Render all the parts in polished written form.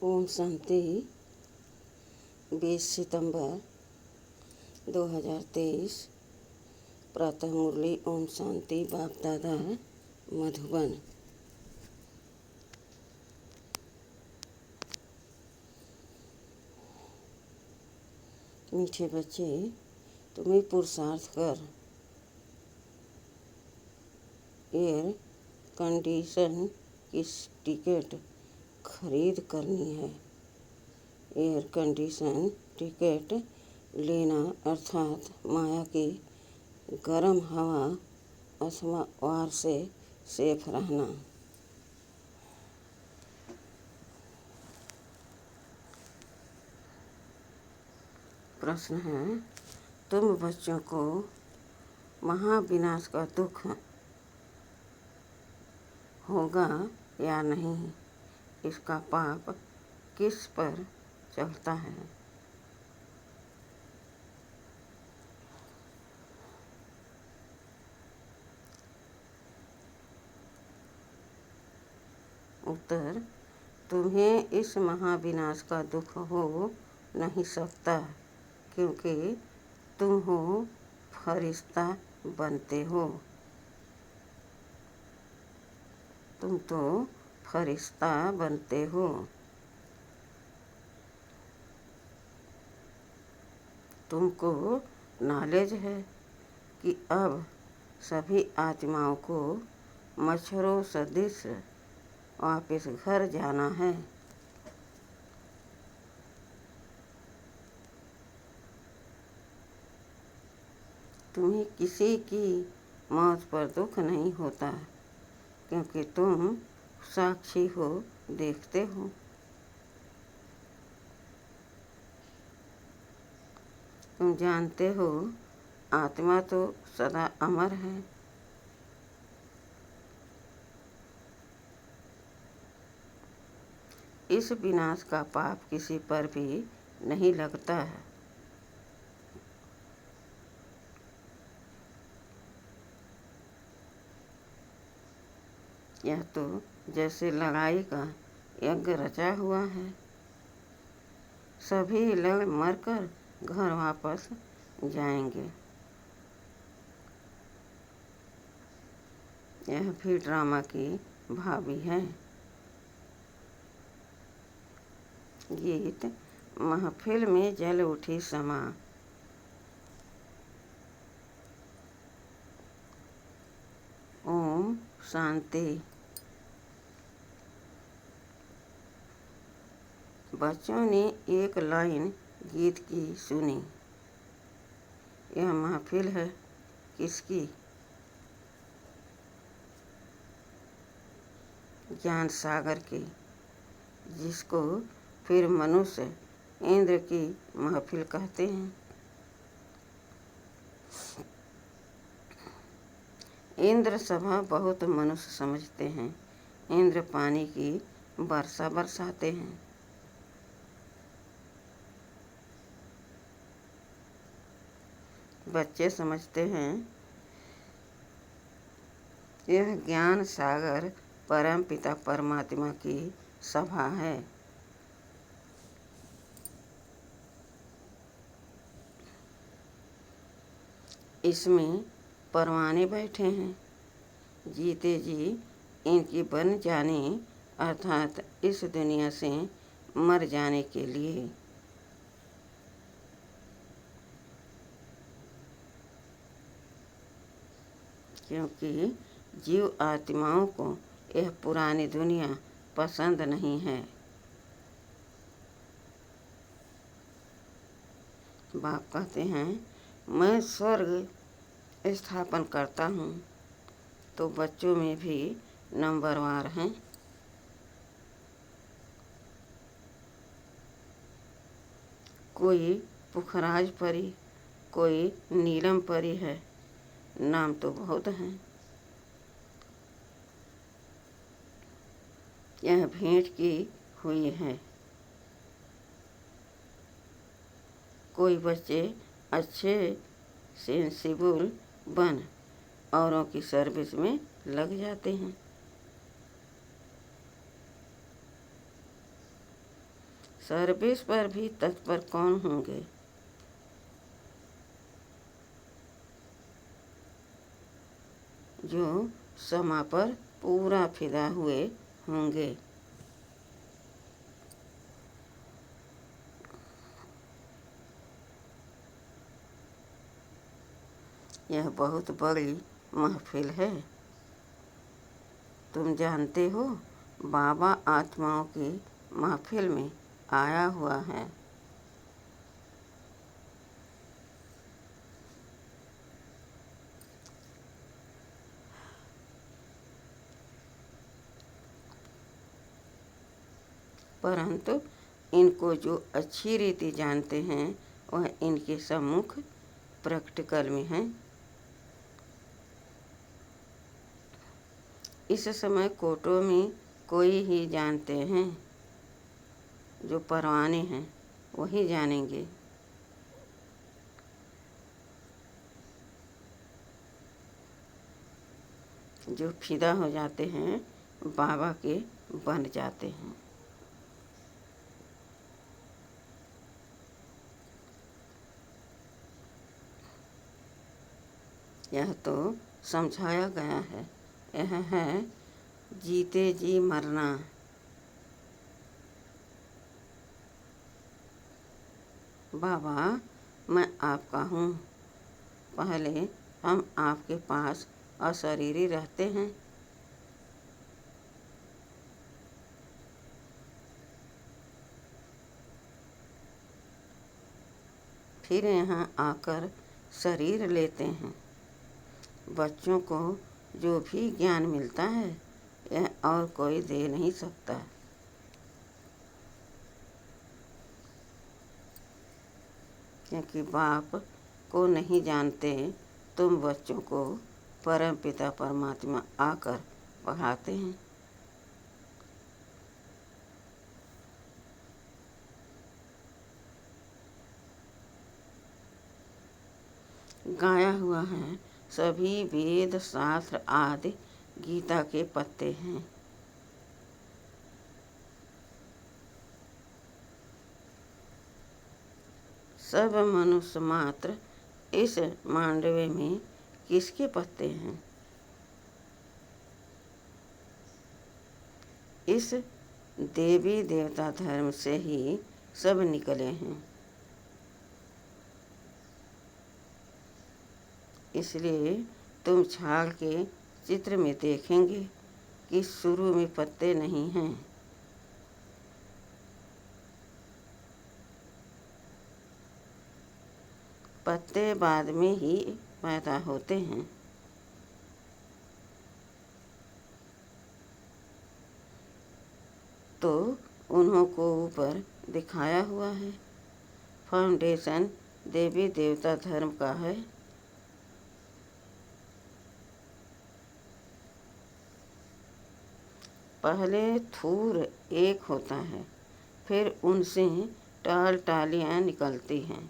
ओम शांति। 20 सितंबर 2023 प्रातः मुरली। ओम शांति। बाप दादा मधुबन। मीठे बच्चे, तुम्हें पुरुषार्थ कर एयर कंडीशन की टिकट खरीद करनी है। एयर कंडीशन टिकट लेना अर्थात माया की गर्म हवा अथवा वार से सेफ रहना। प्रश्न है, तुम बच्चों को महाविनाश का दुख होगा या नहीं, इसका पाप किस पर चलता है? उत्तर, तुम्हें इस महाविनाश का दुख हो नहीं सकता, क्योंकि तुम हो फरिश्ता बनते हो। तुम तो फरिश्ता बनते हो। तुमको नॉलेज है कि अब सभी आत्माओं को मच्छरों सदृश वापस घर जाना है। तुम्हें किसी की मौत पर दुख नहीं होता, क्योंकि तुम साक्षी हो, देखते हो। तुम जानते हो आत्मा तो सदा अमर है। इस विनाश का पाप किसी पर भी नहीं लगता है। यह तो जैसे लड़ाई का यज्ञ रचा हुआ है। सभी लड़ मरकर घर वापस जाएंगे। यह भी ड्रामा की भाभी है। गीत महफिल में जल उठी समा। ओम शांति। बच्चों ने एक लाइन गीत की सुनी। यह महफिल है किसकी? ज्ञान सागर की, जिसको फिर मनुष्य इंद्र की महफिल कहते हैं। इंद्र सभा बहुत मनुष्य समझते हैं। इंद्र पानी की वर्षा बरसाते हैं। बच्चे समझते हैं यह ज्ञान सागर परम पिता परमात्मा की सभा है। इसमें परवाने बैठे हैं। जीते जी इनकी बन जाने अर्थात इस दुनिया से मर जाने के लिए। क्योंकि जीव आत्माओं को यह पुरानी दुनिया पसंद नहीं है। बाप कहते हैं, मैं स्वर्ग स्थापन करता हूँ, तो बच्चों में भी नंबरवार हैं। कोई पुखराज परी, कोई नीलम परी है। नाम तो बहुत हैं। यह भेंट की हुई है। कोई बच्चे अच्छे सेंसिबल बन औरों की सर्विस में लग जाते हैं। सर्विस पर भी तत्पर कौन होंगे। जो समा पर पूरा फिदा हुए होंगे। यह बहुत बड़ी महफिल है। तुम जानते हो, बाबा आत्माओं की महफिल में आया हुआ है। परंतु इनको जो अच्छी रीति जानते हैं वह इनके सम्मुख प्रकट में हैं। इस समय कोटों में कोई ही जानते हैं। जो परवाने हैं वही जानेंगे। जो फिदा हो जाते हैं बाबा के बन जाते हैं। यह तो समझाया गया है। यह है जीते जी मरना। बाबा, मैं आपका हूँ। पहले हम आपके पास अशरीरी रहते हैं। फिर यहाँ आकर शरीर लेते हैं। बच्चों को जो भी ज्ञान मिलता है यह और कोई दे नहीं सकता। क्योंकि बाप को नहीं जानते, तुम बच्चों को परम पिता परमात्मा आकर पढ़ाते हैं। गाया हुआ है, सभी वेद शास्त्र आदि गीता के पत्ते हैं। सब मनुष्य मात्र इस मांडवे में किसके पत्ते हैं। इस देवी देवता धर्म से ही सब निकले हैं। इसलिए तुम छाल के चित्र में देखेंगे कि शुरू में पत्ते नहीं हैं। पत्ते बाद में ही पैदा होते हैं। तो उन्हों को ऊपर दिखाया हुआ है। फाउंडेशन देवी देवता धर्म का है। पहले थूर एक होता है, फिर उनसे टाल टालियाँ निकलती हैं,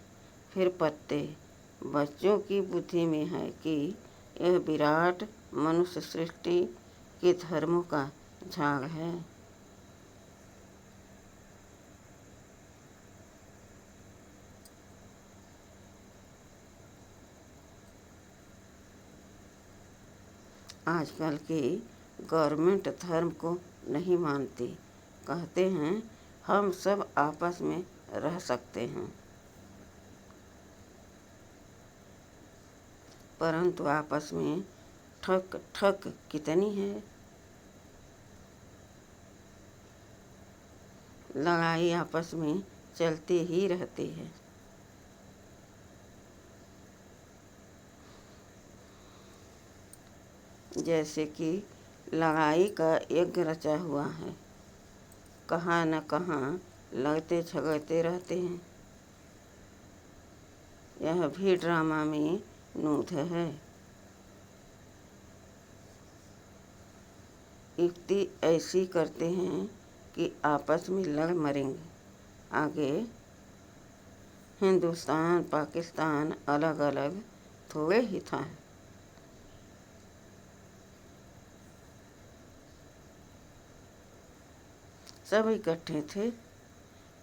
फिर पत्ते। बच्चों की बुद्धि में है कि यह विराट मनुष्य सृष्टि के धर्मों का झाग है। आजकल की गवर्नमेंट धर्म को नहीं मानती। कहते हैं हम सब आपस में रह सकते हैं। परंतु आपस में ठक ठक कितनी है। लड़ाई आपस में चलती ही रहती है। जैसे कि लड़ाई का यज्ञ रचा हुआ है। कहाँ न कहाँ लड़ते झगड़ते रहते हैं। यह भी ड्रामा में नूत है। युक्ति ऐसी करते हैं कि आपस में लड़ मरेंगे। आगे हिंदुस्तान पाकिस्तान अलग अलग थोड़े ही था। सब इकट्ठे थे।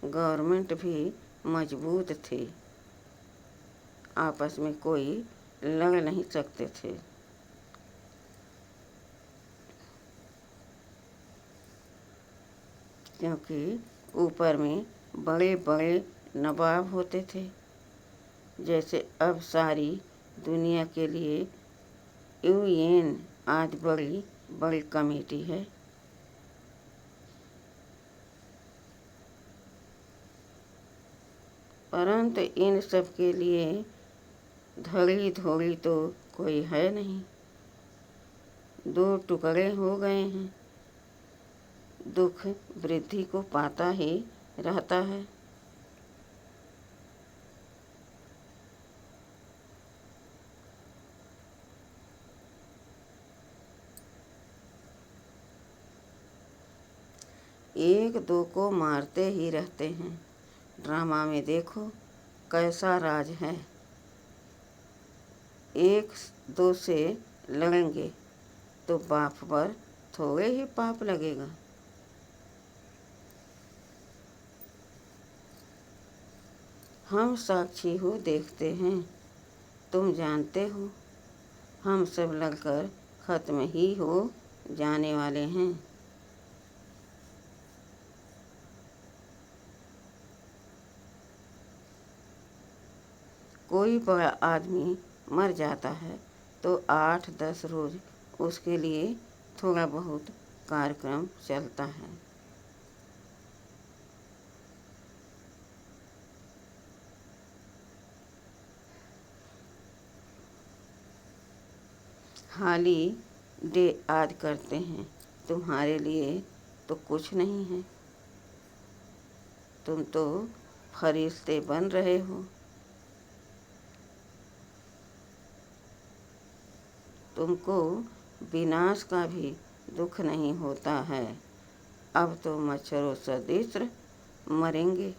गवर्नमेंट भी मजबूत थी, आपस में कोई लड़ नहीं सकते थे। क्योंकि ऊपर में बड़े बड़े नवाब होते थे। जैसे अब सारी दुनिया के लिए यूएन आज बड़ी बड़ी कमेटी है। परंतु इन सब के लिए धड़ी धोड़ी तो कोई है नहीं। दो टुकड़े हो गए हैं। दुख वृद्धि को पाता ही रहता है। एक दो को मारते ही रहते हैं। ड्रामा में देखो कैसा राज है। एक दो से लड़ेंगे तो बाप पर थोड़े ही पाप लगेगा। हम साक्षी हो देखते हैं, तुम जानते हो हम सब लड़कर खत्म ही हो जाने वाले हैं। कोई बड़ा आदमी मर जाता है तो 8-10 रोज उसके लिए थोड़ा बहुत कार्यक्रम चलता है। हाली डे आज करते हैं, तुम्हारे लिए तो कुछ नहीं है। तुम तो फरिश्ते बन रहे हो। तुमको विनाश का भी दुख नहीं होता है। अब तो मच्छरों सदृश मरेंगे।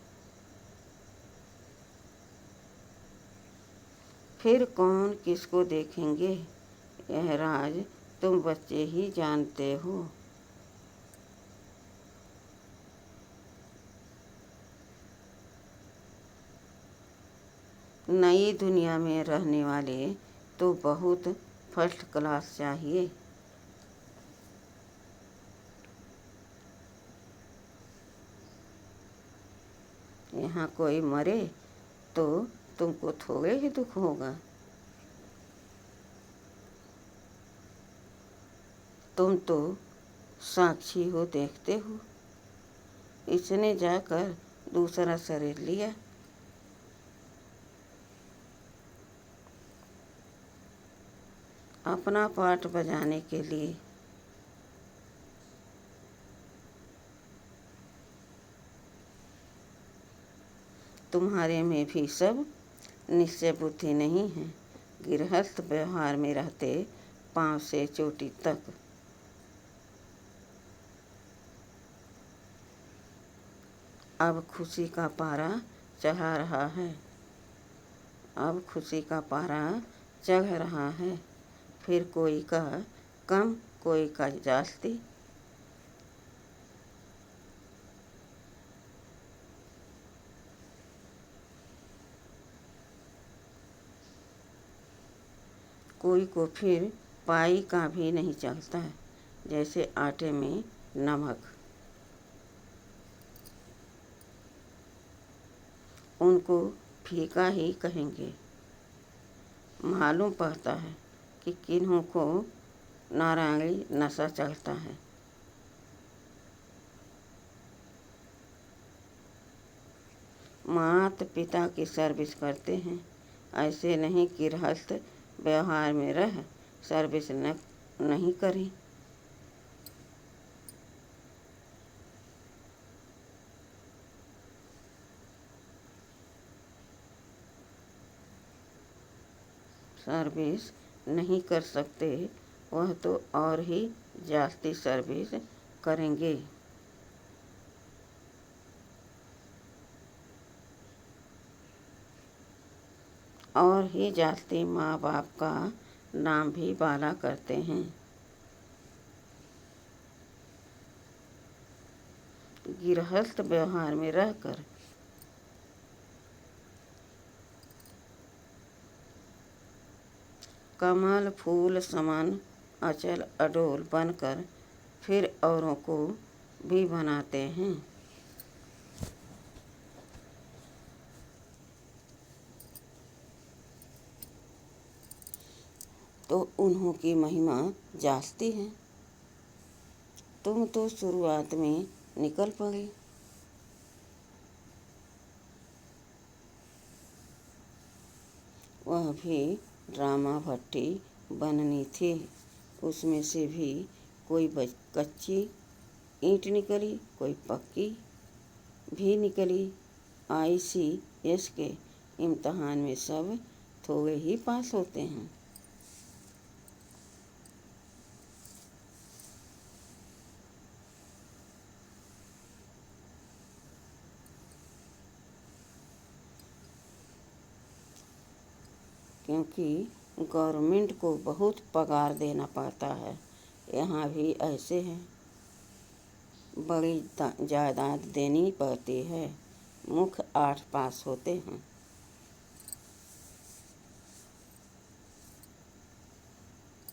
फिर कौन किसको देखेंगे, यह राज तुम बच्चे ही जानते हो। नई दुनिया में रहने वाले तो बहुत फर्स्ट क्लास चाहिए। यहाँ कोई मरे तो तुमको थोड़े ही दुख होगा। तुम तो साक्षी हो देखते हो। इसने जाकर दूसरा शरीर लिया। अपना पाठ बजाने के लिए। तुम्हारे में भी सब निश्चय बुद्धि नहीं है। गृहस्थ व्यवहार में रहते पांव से चोटी तक। अब खुशी का पारा चढ़ा रहा है। अब खुशी का पारा चढ़ रहा है। फिर कोई का कम कोई का जास्ती। कोई को फिर पाई का भी नहीं चलता, जैसे आटे में नमक। उनको फीका ही कहेंगे। मालूम पड़ता है कि किन्हों को नारायणी नशा चढ़ता है। माता पिता की सर्विस करते हैं। ऐसे नहीं कि गृहस्थ व्यवहार में रह सर्विस नहीं करें। सर्विस नहीं कर सकते वह तो और ही जास्ती सर्विस करेंगे। और ही जास्ती माँ बाप का नाम भी बाला करते हैं। गृहस्थ व्यवहार में रहकर कमल फूल समान अचल अडोल बनकर फिर औरों को भी बनाते हैं। तो उन्हों की महिमा जास्ती है। तुम तो शुरुआत में निकल पड़े। वह भी ड्रामा भट्टी बननी थी। उसमें से भी कोई कच्ची ईंट निकली, कोई पक्की भी निकली। ICS के इम्तहान में सब थोड़े ही पास होते हैं। क्योंकि गवर्नमेंट को बहुत पगार देना पड़ता है। यहाँ भी ऐसे हैं, बड़ी जायदाद देनी पड़ती है। मुख्य 8 पास होते हैं।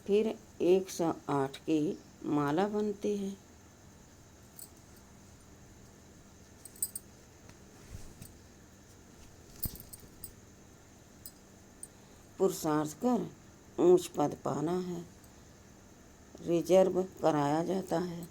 फिर 108 की माला बनती है। पुरुषार्थ कर ऊंच पद पाना है। रिजर्व कराया जाता है।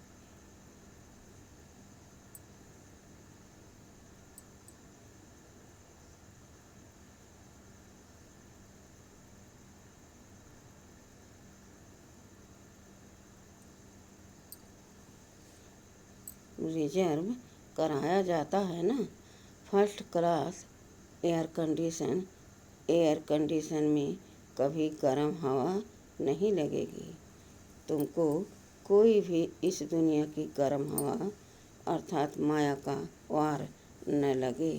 रिजर्व कराया जाता है ना। फर्स्ट क्लास एयर कंडीशन में कभी गर्म हवा नहीं लगेगी। तुमको कोई भी इस दुनिया की गर्म हवा अर्थात माया का वार न लगे।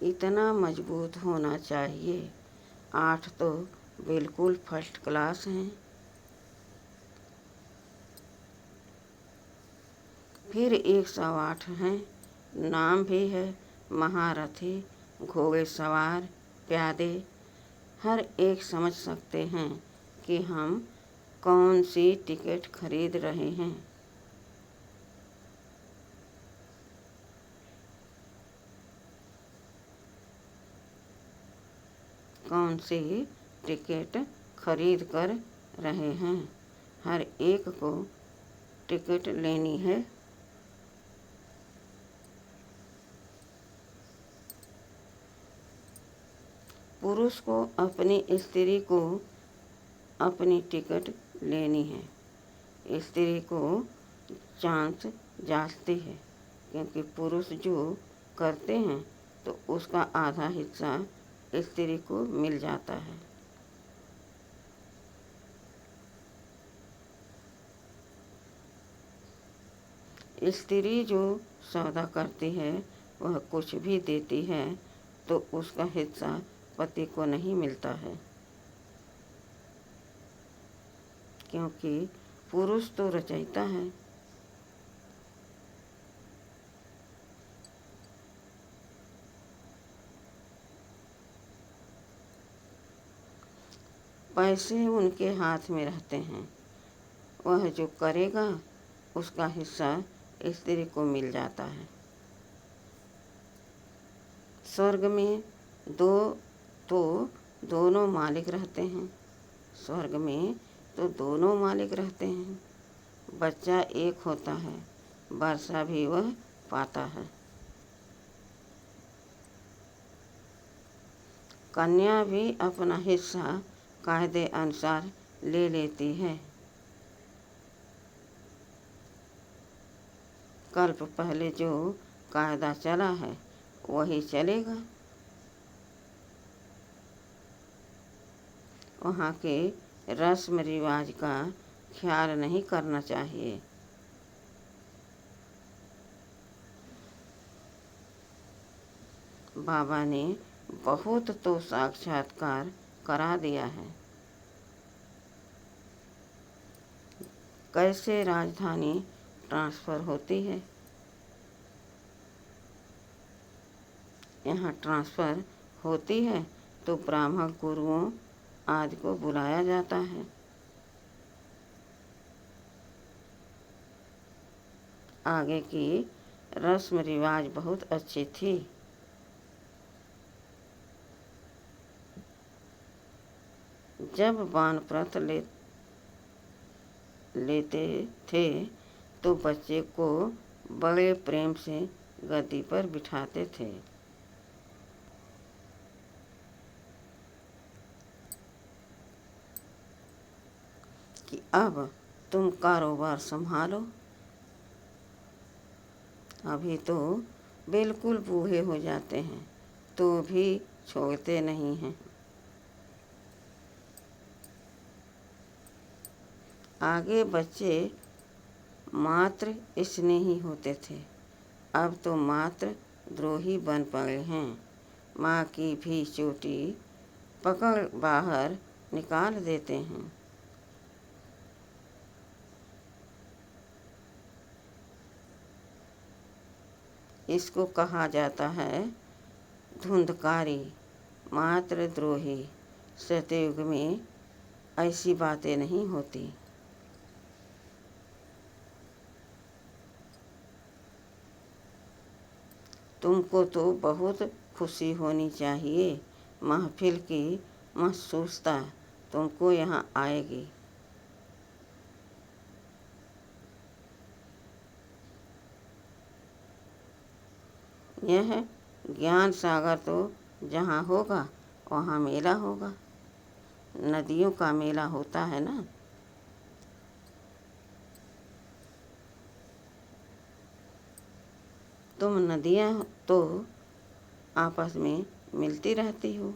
इतना मजबूत होना चाहिए। 8 तो बिल्कुल फर्स्ट क्लास हैं। फिर 108 हैं। नाम भी है महारथी, घोड़े सवार, प्यादे। हर एक समझ सकते हैं कि हम कौन सी टिकट खरीद रहे हैं। कौन सी टिकट खरीद कर रहे हैं। हर एक को टिकट लेनी है। पुरुष को अपनी स्त्री को अपनी टिकट लेनी है। स्त्री को चांस जाती है, क्योंकि पुरुष जो करते हैं तो उसका आधा हिस्सा स्त्री को मिल जाता है। स्त्री जो सौदा करती है वह कुछ भी देती है तो उसका हिस्सा पति को नहीं मिलता है, क्योंकि पुरुष तो रचयिता है। पैसे उनके हाथ में रहते हैं। वह जो करेगा उसका हिस्सा स्त्री को मिल जाता है। स्वर्ग में तो दोनों मालिक रहते हैं। स्वर्ग में तो दोनों मालिक रहते हैं। बच्चा एक होता है, वर्षा भी वह पाता है। कन्या भी अपना हिस्सा कायदे अनुसार ले लेती है। कल्प पहले जो कायदा चला है वही चलेगा। वहाँ के रस्म रिवाज का ख्याल नहीं करना चाहिए। बाबा ने बहुत तो साक्षात्कार करा दिया है। कैसे राजधानी ट्रांसफ़र होती है। यहाँ ट्रांसफ़र होती है तो ब्राह्मण गुरुओं आदि को बुलाया जाता है। आगे की रस्म रिवाज बहुत अच्छी थी। जब वानप्रस्थ लेते थे तो बच्चे को बड़े प्रेम से गद्दी पर बिठाते थे। कि अब तुम कारोबार संभालो। अभी तो बिल्कुल बूढ़े हो जाते हैं तो भी छोड़ते नहीं हैं। आगे बच्चे मात्र स्नेही होते थे, अब तो मात्र द्रोही बन पड़े हैं। माँ की भी चोटी पकड़ बाहर निकाल देते हैं। इसको कहा जाता है धुंधकारी, मात्र द्रोही। सतयुग में ऐसी बातें नहीं होती। तुमको तो बहुत खुशी होनी चाहिए। महफिल की महसूसता तुमको यहाँ आएगी। यह ज्ञान सागर तो जहाँ होगा वहाँ मेला होगा। नदियों का मेला होता है ना। तुम नदियाँ तो आपस में मिलती रहती हो।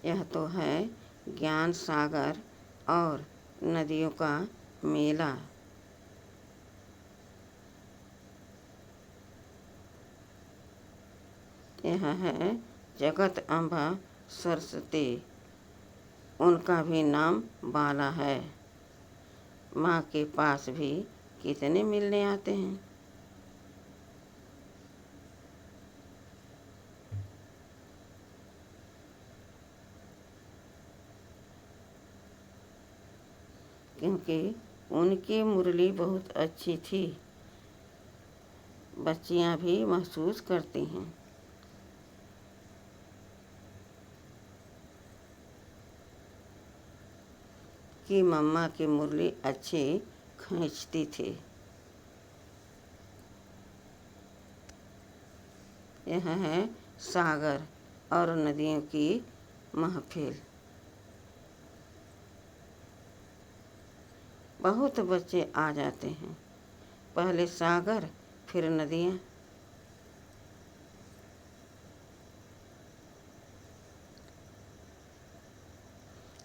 यह तो है ज्ञान सागर और नदियों का मेला। यह है जगत अम्बा सरस्वती, उनका भी नाम बाला है। माँ के पास भी कितने मिलने आते हैं। क्योंकि उनकी मुरली बहुत अच्छी थी। बच्चियाँ भी महसूस करती हैं कि मम्मा की मुरली अच्छी खींचती थी। यह है सागर और नदियों की महफिल। बहुत बच्चे आ जाते हैं, पहले सागर फिर नदियाँ।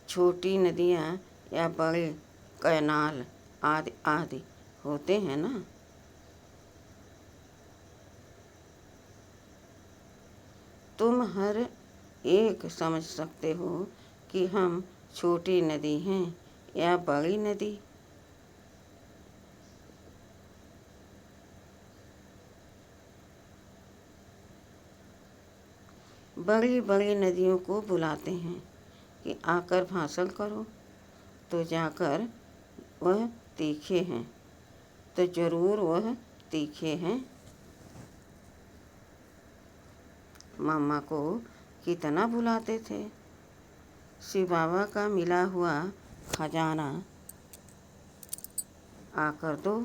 छोटी नदियाँ या बड़े कैनाल आदि आदि होते हैं ना। तुम हर एक समझ सकते हो कि हम छोटी नदी हैं या बड़ी नदी। बड़ी बड़ी नदियों को बुलाते हैं कि आकर भाषण करो, तो जाकर वह तीखे हैं, तो जरूर वह तीखे हैं। मम्मा को कितना बुलाते थे। शिव बाबा का मिला हुआ खजाना आकर दो।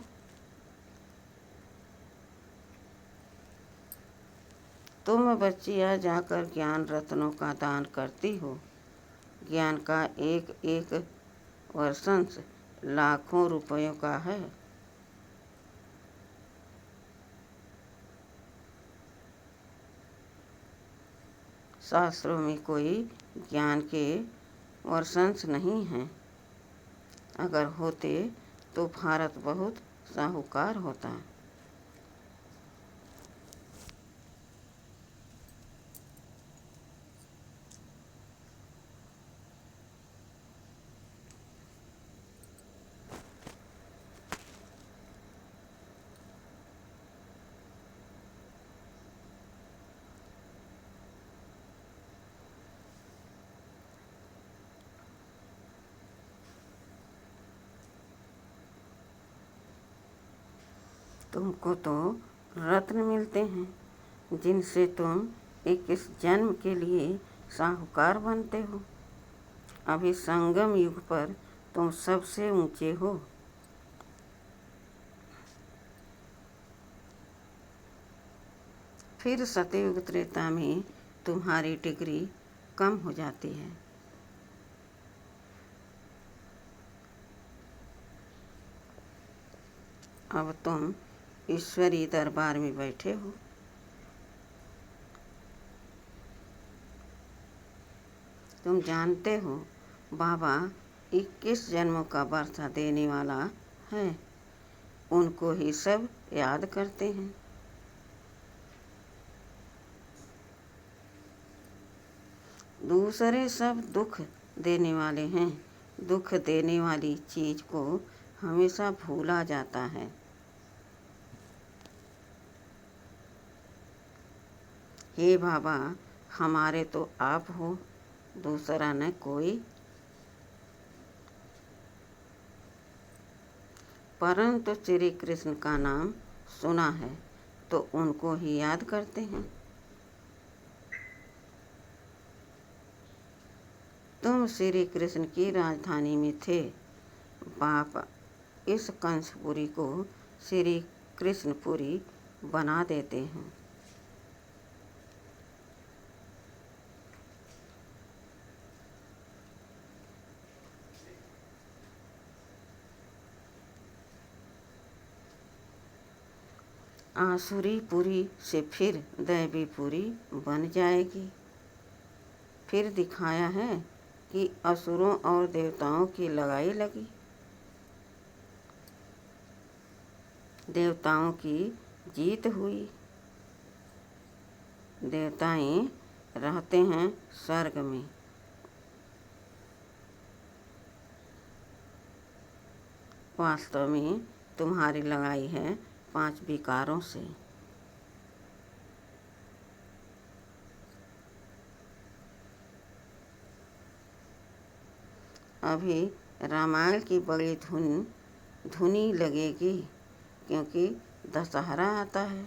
तुम बच्चियाँ जाकर ज्ञान रत्नों का दान करती हो। ज्ञान का एक एक वर्षंश लाखों रुपयों का है। शास्त्रों में कोई ज्ञान के वर्षंश नहीं हैं। अगर होते तो भारत बहुत साहूकार होता। तुमको तो रत्न मिलते हैं जिनसे तुम 21 जन्म के लिए साहूकार बनते हो। अभी संगम युग पर तुम सबसे ऊंचे हो। फिर सतयुग त्रेता में तुम्हारी डिग्री कम हो जाती है। अब तुम ईश्वरीय दरबार में बैठे हो। तुम जानते हो बाबा 21 जन्मों का वर्षा देने वाला है। उनको ही सब याद करते हैं। दूसरे सब दुख देने वाले हैं। दुख देने वाली चीज को हमेशा भूला जाता है। हे बाबा, हमारे तो आप हो, दूसरा न कोई। परंतु श्री कृष्ण का नाम सुना है तो उनको ही याद करते हैं। तुम श्री कृष्ण की राजधानी में थे। बाप इस कंसपुरी को श्री कृष्णपुरी बना देते हैं। आसुरी पुरी से फिर दैवी पुरी बन जाएगी। फिर दिखाया है कि असुरों और देवताओं की लड़ाई लगी। देवताओं की जीत हुई। देवताएं रहते हैं स्वर्ग में। वास्तव में तुम्हारी लड़ाई है 5 विकारों से। अभी रामायण की बड़ी धुनी लगेगी क्योंकि दशहरा आता है।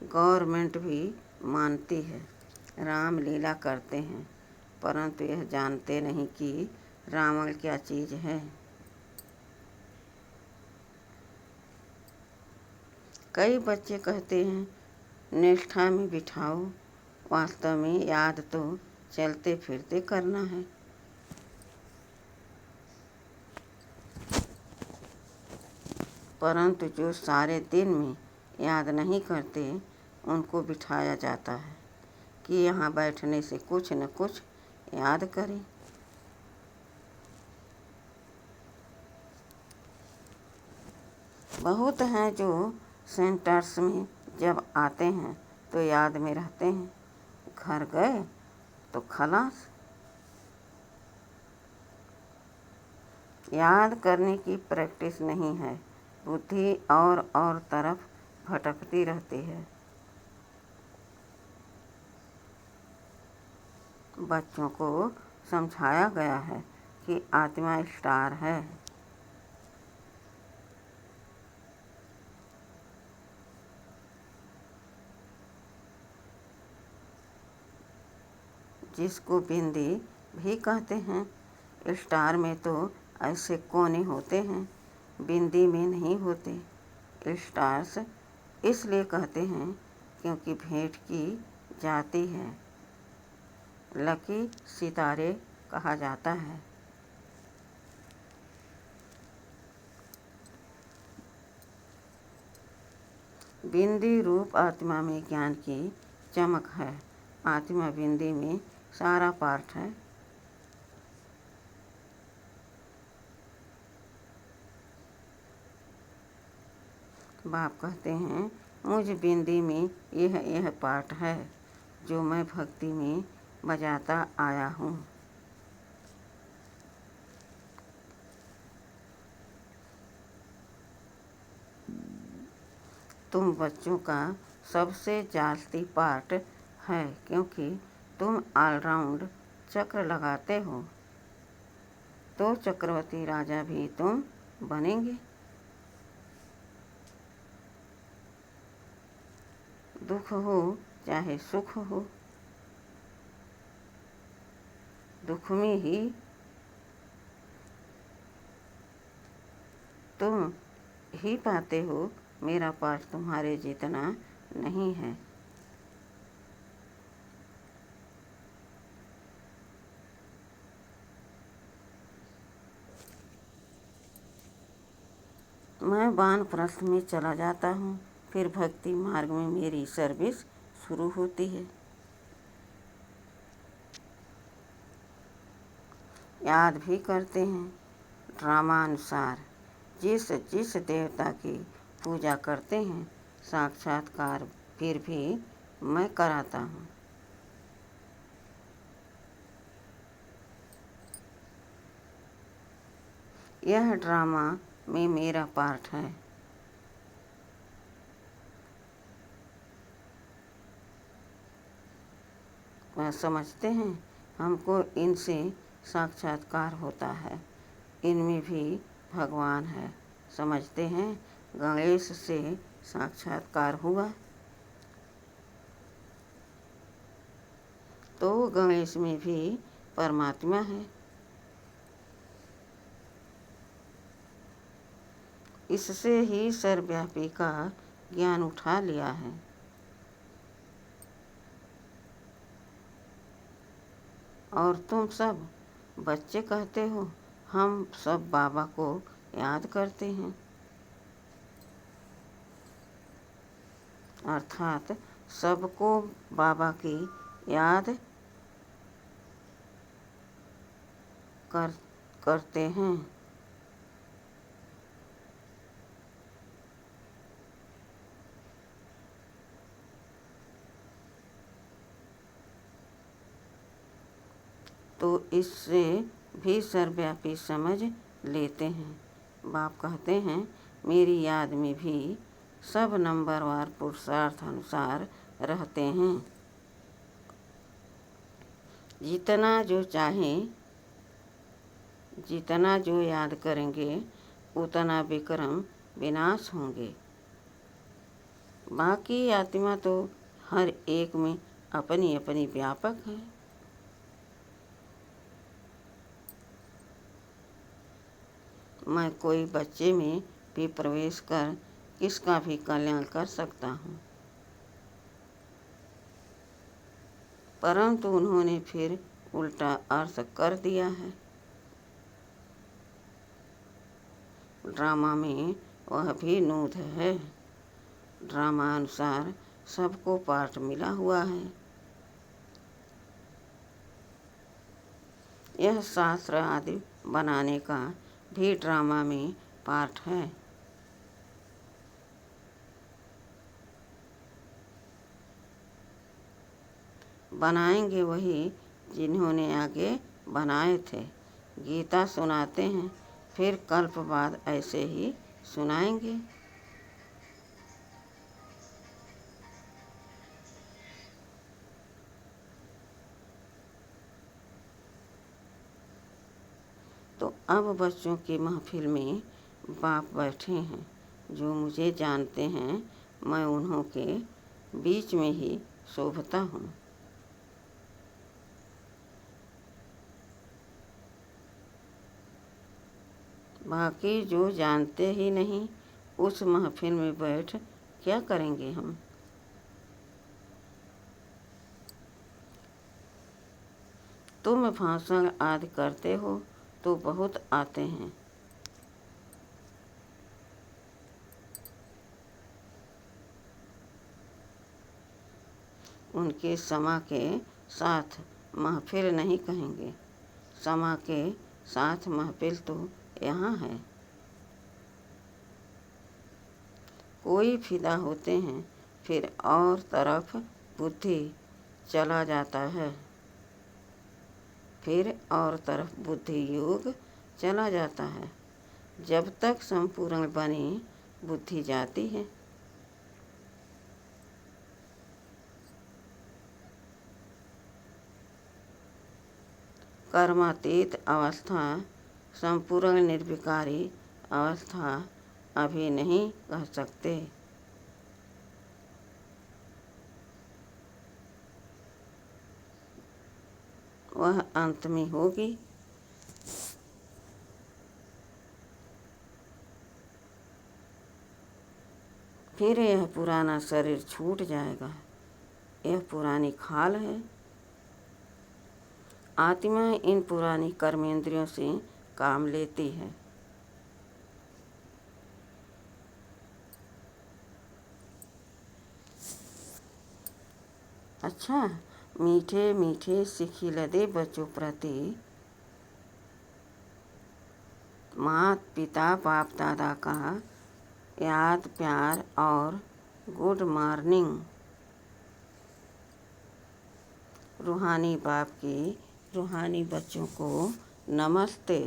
गवर्नमेंट भी मानती है राम लीला करते हैं, परंतु यह जानते नहीं कि रावण क्या चीज़ है। कई बच्चे कहते हैं निष्ठा में बिठाओ, वास्तव में याद तो चलते फिरते करना है। परंतु जो सारे दिन में याद नहीं करते उनको बिठाया जाता है कि यहाँ बैठने से कुछ न कुछ याद करें। बहुत हैं जो सेंटर्स में जब आते हैं तो याद में रहते हैं, घर गए तो खलास। याद करने की प्रैक्टिस नहीं है, बुद्धि और तरफ भटकती रहती है। बच्चों को समझाया गया है कि आत्मा स्टार है। जिसको बिंदी भी कहते हैं। स्टार में तो ऐसे कोने होते हैं, बिंदी में नहीं होते। स्टार्स इसलिए कहते हैं क्योंकि भेंट की जाती है। लकी सितारे कहा जाता है। बिंदी रूप आत्मा में ज्ञान की चमक है। आत्मा बिंदी में सारा पार्ट है। बाप कहते हैं मुझ बिंदी में यह पार्ट है जो मैं भक्ति में बजाता आया हूँ। तुम बच्चों का सबसे जास्ती पार्ट है क्योंकि तुम ऑलराउंड चक्र लगाते हो, तो चक्रवर्ती राजा भी तुम बनेंगे। दुख हो चाहे सुख हो, दुख में ही तुम ही पाते हो। मेरा पाठ तुम्हारे जितना नहीं है। मैं वानप्रस्थ में चला जाता हूँ, फिर भक्ति मार्ग में मेरी सर्विस शुरू होती है। याद भी करते हैं ड्रामानुसार। जिस जिस देवता की पूजा करते हैं साक्षात्कार फिर भी मैं कराता हूँ। यह ड्रामा में मेरा पार्ट है। वह समझते हैं हमको इनसे साक्षात्कार होता है, इनमें भी भगवान है। समझते हैं गणेश से साक्षात्कार हुआ तो गणेश में भी परमात्मा है। इससे ही सर्वव्यापी का ज्ञान उठा लिया है। और तुम सब बच्चे कहते हो हम सब बाबा को याद करते हैं, अर्थात सबको बाबा की याद करते हैं। तो इससे भी सर्वव्यापी समझ लेते हैं। बाप कहते हैं मेरी याद में भी सब नंबरवार पुरुषार्थ अनुसार रहते हैं। जितना जो चाहें, जितना जो याद करेंगे उतना विक्रम विनाश होंगे। बाकी आत्मा तो हर एक में अपनी अपनी व्यापक है। मैं कोई बच्चे में भी प्रवेश कर किसका भी कल्याण कर सकता हूँ, परंतु उन्होंने फिर उल्टा अर्थ कर दिया है। ड्रामा में वह भी नूध है। ड्रामा अनुसार सबको पाठ मिला हुआ है। यह शास्त्र आदि बनाने का भी ड्रामा में पाठ है। बनाएंगे वही जिन्होंने आगे बनाए थे। गीता सुनाते हैं, फिर कल्प बाद ऐसे ही सुनाएंगे। तो अब बच्चों की महफिल में बाप बैठे हैं जो मुझे जानते हैं। मैं उन्हों के बीच में ही शोभता हूँ। बाकी जो जानते ही नहीं उस महफिल में बैठ क्या करेंगे हम। तुम भाषण आदि करते हो तो बहुत आते हैं। उनके समा के साथ महफिल नहीं कहेंगे। समा के साथ महफिल तो यहाँ है। कोई फिदा होते हैं फिर और तरफ बुद्धि चला जाता है, फिर और तरफ बुद्धि योग चला जाता है। जब तक संपूर्ण बनी बुद्धि जाती है। कर्मातीत अवस्था संपूर्ण निर्विकारी अवस्था अभी नहीं कह सकते। वह अंत में होगी। फिर यह पुराना शरीर छूट जाएगा। यह पुरानी खाल है। आत्मा इन पुरानी कर्मेंद्रियों से काम लेती है। अच्छा, मीठे मीठे सिखिलदे बच्चों प्रति माता पिता बाप दादा का याद प्यार और गुड मॉर्निंग। रूहानी बाप की रूहानी बच्चों को नमस्ते।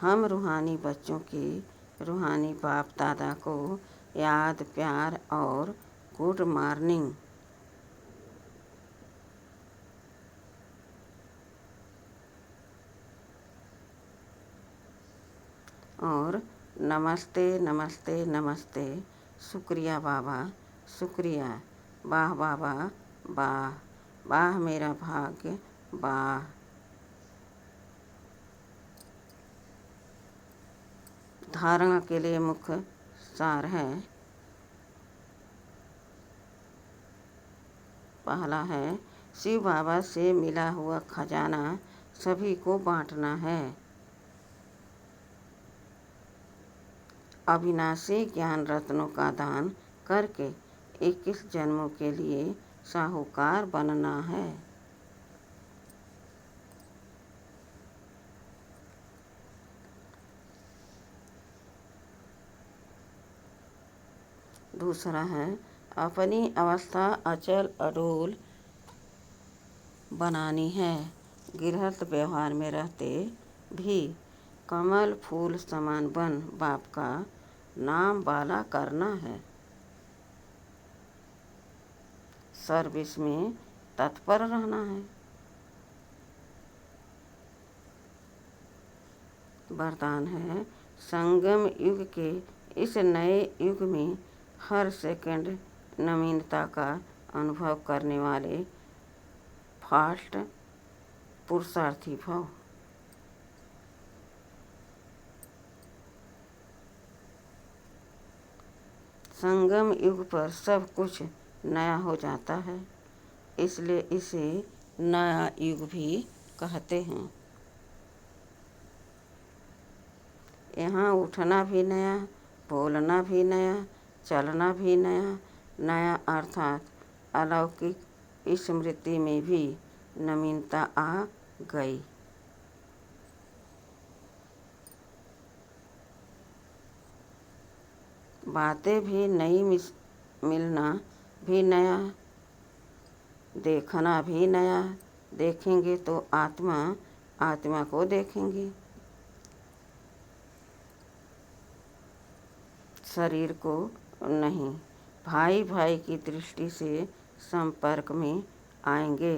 हम रूहानी बच्चों की रूहानी बाप दादा को याद प्यार और गुड मॉर्निंग। और नमस्ते नमस्ते नमस्ते। शुक्रिया बाबा, शुक्रिया। वाह बाबा, वाह वाह मेरा भाग्य, वाह। धारणा के लिए मुख्य सार है। पहला है, शिव बाबा से मिला हुआ खजाना सभी को बांटना है। अविनाशी ज्ञान रत्नों का दान करके 21 जन्मों के लिए साहूकार बनना है। दूसरा है, अपनी अवस्था अचल अडोल बनानी है। गृहस्थ व्यवहार में रहते भी कमल फूल समान बन बाप का नाम वाला करना है। सर्विस में तत्पर रहना है। वरदान है, संगम युग के इस नए युग में हर सेकंड नवीनता का अनुभव करने वाले फास्ट पुरुषार्थी भव। संगम युग पर सब कुछ नया हो जाता है, इसलिए इसे नया युग भी कहते हैं। यहाँ उठना भी नया, बोलना भी नया, चलना भी नया। नया अर्थात अलौकिक स्मृति में भी नवीनता आ गई। बातें भी नई, मिलना भी नया, देखना भी नया। देखेंगे तो आत्मा आत्मा को देखेंगे, शरीर को नहीं। भाई भाई की दृष्टि से संपर्क में आएंगे।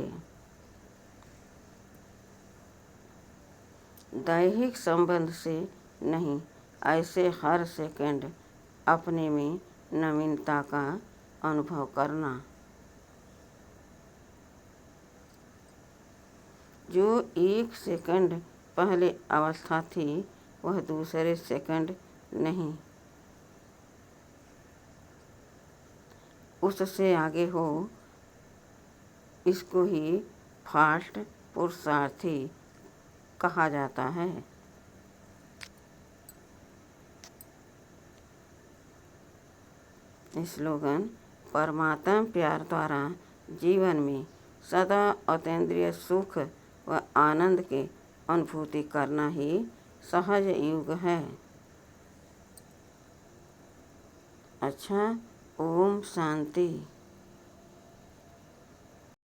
दैहिक संबंध से नहीं, ऐसे हर सेकंड अपने में नवीनता का अनुभव करना। जो एक सेकंड पहले अवस्था थी वह दूसरे सेकंड नहीं, उससे आगे हो। इसको ही फास्ट पुरुषार्थी कहा जाता है। स्लोगन, परमात्मा प्यार द्वारा जीवन में सदा अतीन्द्रिय सुख व आनंद की अनुभूति करना ही सहज युग है। अच्छा, ओम शांति।